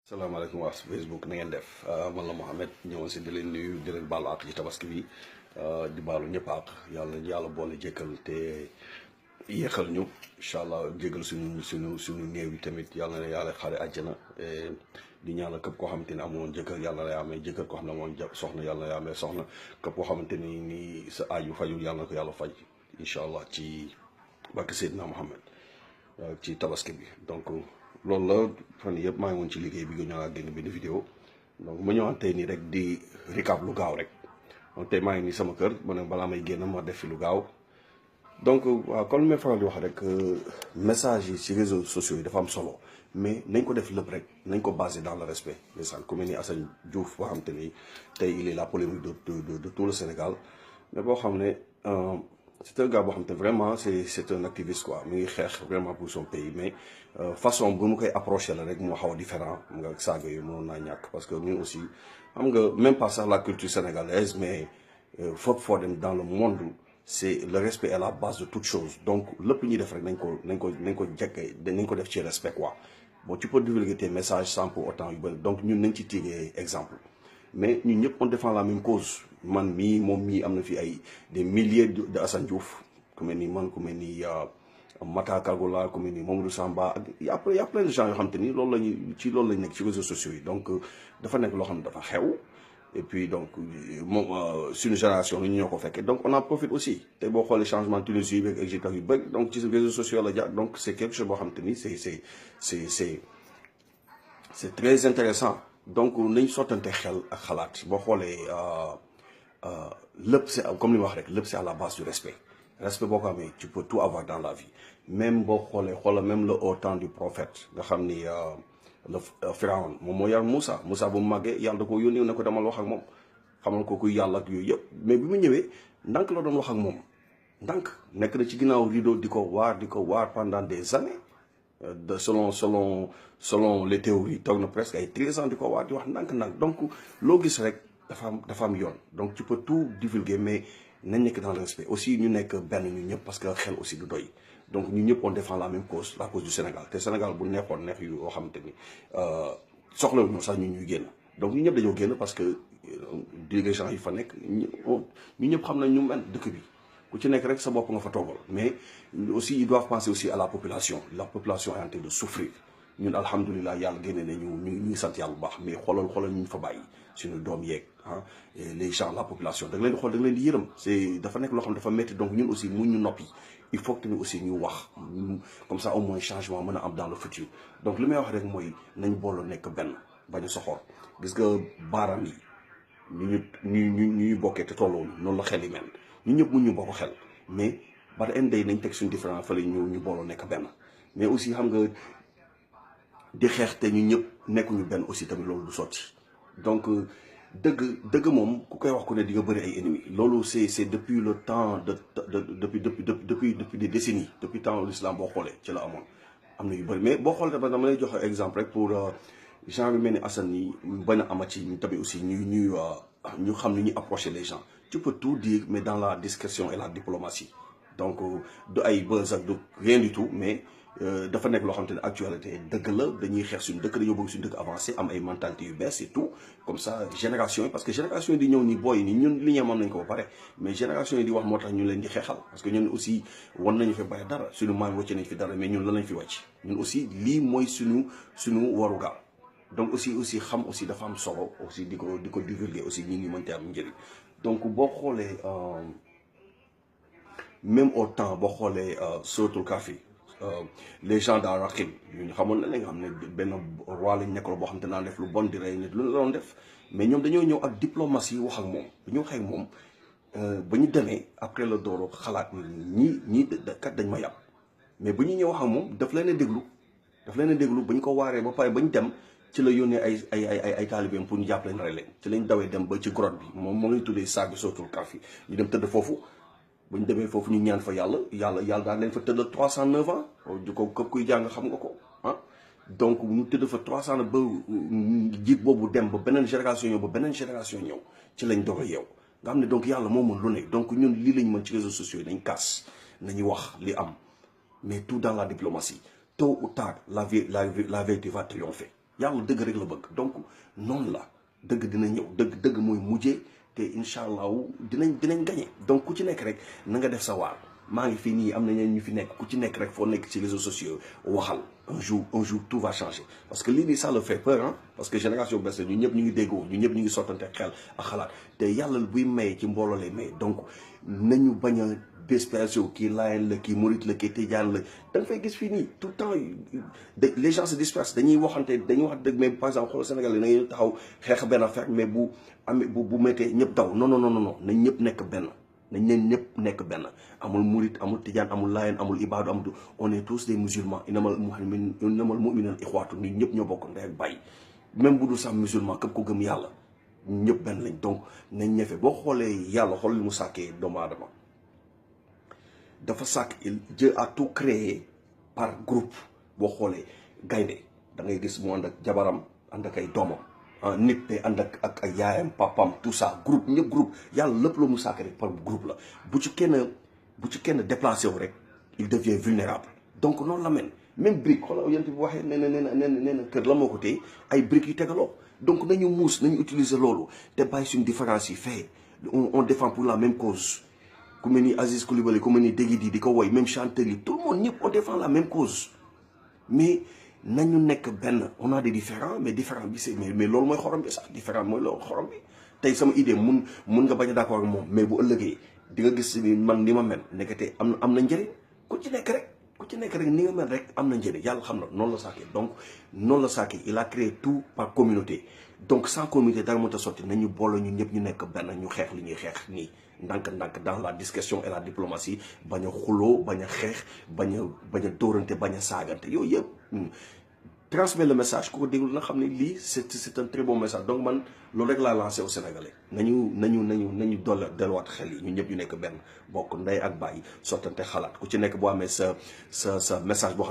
salaamaaleykum waa Facebook na ngeen def man la Mohamed ñëwoon si di leen nuyu di leen baalu àq ci tabaski bi di baalu ñëpp àq yàlla boole jékkal te yéexal ñu incha allah jégal suñu néew yi tamit yàlla na yàlla xaare àjjana di ñaanal képp koo xamante ni amoon jëkkër yàlla na amee jëkkër koo xam ne amoon soxna yàlla na amee soxna képp koo xamante ni sa aaju fajul yàlla na ko yàlla faj incha allah ci barke Seydina Mohamed ci tabaski bi donc. loolu la fan yëpp maa ngi woon ci liggéey bi nga ñëwaat génn benn vidéo donc ma ñëwaat tey nii rek di recap lu gaaw rek donc tey maa ngi nii sama kër ma ne balaa may génn ma def fi lu gaaw donc waaw comme may faral di wax rek message yi ci réseaux sociaux yi dafa am solo mais nañ ko def lépp rek nañ ko basé dans le respect ndeysaan ku mel ni Assane Diouf boo xam te ni tey il est la polémique de tout le Sénégal mais boo xam ne c'est un gars boo xam te vraiment c'est un activiste quoi mi ngi xeex vraiment pour son pays mais façon bu mu koy approché la rek moo xaw a différent xam nga saaga yu mënoon naa ñàkk parce que ñun aussi xam nga même pas sax la culture sénégalaise mais foog foo dem dans le monde c'est le respect est la base de toute chose donc lépp ñuy def rek nañ ko jekkee nañ ko def ci respect quoi bon tu peux divulguer tes messages sans pour autant yu bëri donc ñun nañ ci tirer exemple mais ñun ñëpp on défend la même cause man mii moom mii am na fi ay des milliers de Assane Diouf ku mel ni man ku mel ni Mata Kagola ku mel ni Mamadou Samba ak y a plein de gens yoo xam te ni loolu lañu nekk ci réseaux sociaux yi donc dafa nekk loo xam ne dafa xew et puis donc moom suñu génération li ñu ñoo ko fekkee donc on en profite aussi te boo xoolee changement Tunisie bi ak Égypte yu bëri donc ci réseaux sociaux la jaar donc c'est quelque chose boo xam te ni c'est très intéressant donc nañ sottante xel ak xalaat boo xoolee lépp c'est comme li ma wax rek lépp c'est à la base du respect boo ko amee tu peux tout avoir dans la vie même boo xoolee même le haut temps du prophète nga xam ni le Pharaon moom moo yar Moussa bu mu màggee yàlla da ko yónni ne ko demal wax ak moom xamal ko kuy yàlla ak yooyu yëpp mais bi mu ñëwee ndànk la doon wax ak moom ndànk nekk na ci ginnaaw rideau di ko waar pendant des années selon les théories toog na presque ay 13 ans di ko waar di wax ndànk donc loo gis rek dafa am yoon donc tu peux tout divulguer mais nañ nekk dans le respect aussi ñu nekk benn ñu ñëpp parce que xel aussi du doy donc ñu ñëpp on défend la même cause la cause du Sénégal te Sénégal bu neexoon neex yu yoo xamante ni soxlawuñu sax ñuy génn donc ñu ñëpp dañoo génn parce que dirigeants yi fa nekk ñu ñëpp xam nañ ñu mel dëkk bi ku ci nekk rek sa bopp nga fa toogal mais aussi ils doivent penser aussi à la population est en train de souffrir ñun alhamdulilah yàlla génne ne ñu ngi sant yàlla bu baax mais xoolal ñu fa bàyyi suñu doom yeeg les gens la population da nga leen di xool da nga leen di yërëm c'est dafa nekk loo xam ne dafa métti donc ñun aussi mun ñu noppi il faut que ñu aussi ñu wax comme ça au moins changement mën a am dans le futur donc li may wax rek mooy nañ booloo nekk benn bañ a soxor gis nga baaraam yi ñuy bokkee te tolloolu noonu la xel yi mel ñu ñëpp mun ñu bokk xel mais bari en day nañ teg suñu différent fële ñu booloo nekk benn mais aussi xam nga di xeex te ñu ñëpp nekkuñu benn aussi tamit loolu du sotti donc dëgg moom ku koy wax ku ne di nga bëri ay ennemis loolu c'est depuis le temps depuis des décennies depuis temps l'islam boo xoolee ci la amoon am na yu bëri mais boo xoolee dama lay joxe exemple rek pour genre yu mel ni Assane yi bañ a amati tamit aussi ñu xam ni ñuy approcher les gens tu peux tout dire mais dans la discrétion et la diplomatie donc du ay buzz ak du rien du tout mais dafa nekk loo xam te ne actualité dëgg la dañuy xeex suñu dëkk dañoo bëgg suñu dëkk avancé am ay mentalité yu bees et tout comme ça génération yi parce que génération yi di ñëw ni booy ni ñun li ñu am nañ ko ba pare mais génération yi di wax moo tax ñu leen di xeexal parce que ñun aussi wan nañu fi bàyyi dara suñu maam wàcce nañ fi dara mais ñun lan lañ fi wàcc ñun aussi lii mooy suñu warugal donc aussi xam aussi dafa am solo aussi di ko divulguer aussi ñi ngi mënte am njëriñ donc boo xoolee même au temps boo xoolee suratul Kahfi les gens dans Rakhine ñu xamoon na nga xam ne benn roi lañ nekkoon boo xam te naa def lu bon di rey nit lu la doon def mais ñoom dañoo ñëw ak diplomatie wax ak moom dañoo wax ak moom ba ñu demee après la dooro xalaat ñii kat dañ ma yàpp mais ba ñu ñëw wax ak moom daf leen a déglu ba ñu ko waaree ba pare ba ñu dem ci la yónnee ay taalibeem pour ñu jàpp leen rey leen ci lañ dawee dem ba ci grotte bi moom lañ tuddee saag bi suratul Kahfi ñu dem tëdd foofu bu ñu demee foofu ñu ñaan fa yàlla daal leen fa tëdd 309 ans di ko képp kuy jàng xam nga ko donc ñu tëdd fa 300 ba jiit boobu dem ba beneen génération ñëw ci lañ doog a yeew nga xam ne donc yàlla moo mën lu ne donc ñun lii lañ mën ci réseaux sociaux yi dañ kaas nañu wax li am mais tout dans la diplomatie tôt ou tard la vérité va triompher yàlla dëgg rek la bëgg donc noonu la dëgg dina ñëw dëgg mooy mujjee te incha allahu dinañ gagné donc ku ci nekk rek na nga def sa waar maa ngi fii nii am na ñeneen ñu fi nekk ku ci nekk rek foo nekk ci réseaux sociaux waxal un jour tout va changer parce que lii nii ça le fait peur hein parce que génération bees la ñu ñëpp ñu ngi déggoo ñu ñëpp ñu ngi sottante xel ak xalaat te yàlla buy maye ci mbooloo lay maye donc nañu bañ a dispersion kii Laayeen la kii Murit la kii Tijaan la da nga fay gis fii nii tout le temps les gens se dispersent dañuy waxante dañuy wax dëgg mais par exemple xool Sénégal yi na ngeen taxaw xeex benn affaire mais bu amee bu méttee ñëpp daw non nañ ñëpp nekk benn nañ leen ñëpp nekk benn amul Murit amul Tijaan amul Laayeen amul Ibaadu amul on est tous des musulmans innamal mu'minuuna ixwatun nit ñëpp ñoo bokk ndey ak bàyyi même bu dul sax musulman képp ko gëm yàlla ñëpp benn lañ donc nañ ñefe boo xoolee yàlla xool li mu sàkkee doomu aadama dafa sàkk Dieu a tout créé par groupe boo xoolee gaynde da ngay gis mu ànd ak jabaram ànd ak ay doomam nit day ànd ak yaayam papam tout ça groupe ñëpp groupe yàlla lépp loo mu sàkk rek par groupe la bu ci kenn déplacé wu rek il devient vulnérable donc noonu la mel même brique xoolal yent bi waxee nee na kër la moo ko téye ay briques yu tegaloo donc nañu muus nañu utiliser loolu te bàyyi suñu différence yi fee on défend pour la même cause ku mel ni Aziz Coulibaly ku mel ni Degidi di ko woy même chanteur yi tout le monde ñëpp on défend la même cause mais nañu nekk benn on a des différents mais différent bi c'est mais loolu mooy xorom bi sax différent mooy loolu xorom bi tey sama idée mun nga bañ a d'accord ak moom mais bu ëllëgee di nga gis ni man ni ma mel nekkate am na njëriñ ku ci nekk rek ni nga mel rek am na njëriñ yàlla xam na noonu la sàkkee donc noonu la sàkkee il a créé tout par communauté donc sans communauté dara mënta sotti nañu boole ñu ñëpp ñu nekk benn ñu xeex li ñuy xeex nii ndànk dans la discussion et la diplomatie bañ a xuloo bañ a xeex bañ a dóorante bañ a saagante yooyu yëpp transmet le message ku ko déglu na xam ne lii c'est un très bon message donc man loolu rek laa lancé au Sénégalais nañu delluwaat xel yi ñu ñëpp ñu nekk benn bokk ndey ak bàyyi sottante xalaat ku ci nekk boo amee sa message boo xam